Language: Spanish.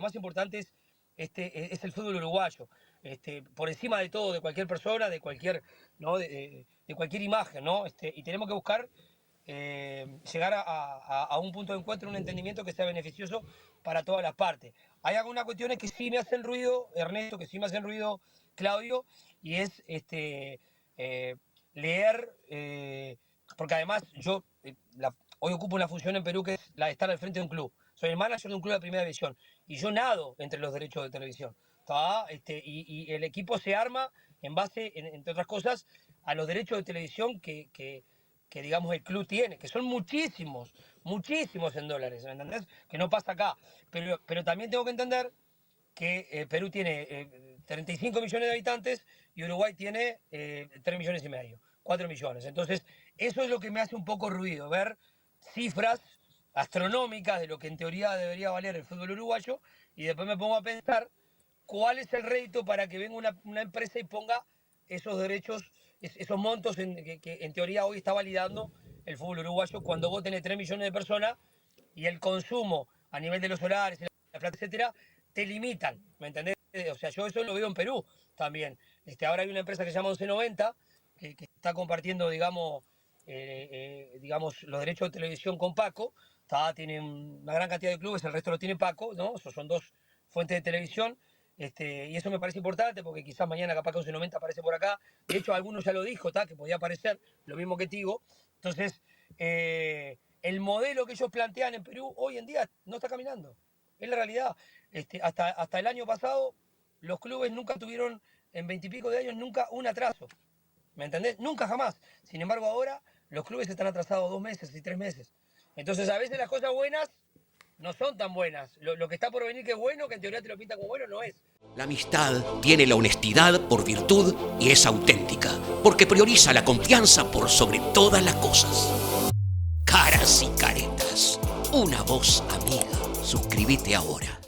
más importante es el fútbol uruguayo. Por encima de todo, de cualquier persona, de cualquier, ¿no? de cualquier imagen, ¿no? Y tenemos que buscar llegar a un punto de encuentro, un entendimiento que sea beneficioso para todas las partes. Hay algunas cuestiones que sí me hacen ruido, Ernesto, que sí me hacen ruido, Claudio, y es leer, porque además yo hoy ocupo una función en Perú que es la de estar al frente de un club. Soy el manager de un club de primera división y yo nado entre los derechos de televisión. Y el equipo se arma en base, entre otras cosas, a los derechos de televisión que digamos el club tiene, que son muchísimos, muchísimos en dólares, ¿me entendés? Que no pasa acá. Pero también tengo que entender que Perú tiene 35 millones de habitantes y Uruguay tiene 3 millones y medio, 4 millones. Entonces, eso es lo que me hace un poco ruido, ver cifras astronómicas de lo que en teoría debería valer el fútbol uruguayo, y después me pongo a pensar cuál es el rédito para que venga una empresa y ponga esos derechos, esos montos que en teoría hoy está validando el fútbol uruguayo, cuando vos tenés 3 millones de personas y el consumo a nivel de los horarios, la plata, etcétera, te limitan, ¿me entendés? O sea, yo eso lo veo en Perú también. Ahora hay una empresa que se llama 1190, que está compartiendo, digamos, los derechos de televisión con Paco. Tiene una gran cantidad de clubes, el resto lo tiene Paco, ¿no? Esos son dos fuentes de televisión. Y eso me parece importante porque quizás mañana capaz que 1190 aparece por acá. De hecho, algunos ya lo dijo, que podía aparecer, lo mismo que Tigo. Entonces, el modelo que ellos plantean en Perú hoy en día no está caminando. Es la realidad. Hasta el año pasado, los clubes nunca tuvieron, en 20 y pico de años, nunca un atraso. ¿Me entendés? Nunca jamás. Sin embargo, ahora los clubes están atrasados 2 meses y 3 meses. Entonces, a veces las cosas buenas no son tan buenas. Lo que está por venir que es bueno, que en teoría te lo pintan como bueno, no es. La amistad tiene la honestidad por virtud y es auténtica, porque prioriza la confianza por sobre todas las cosas. Caras y caretas. Una voz amiga. Suscríbete ahora.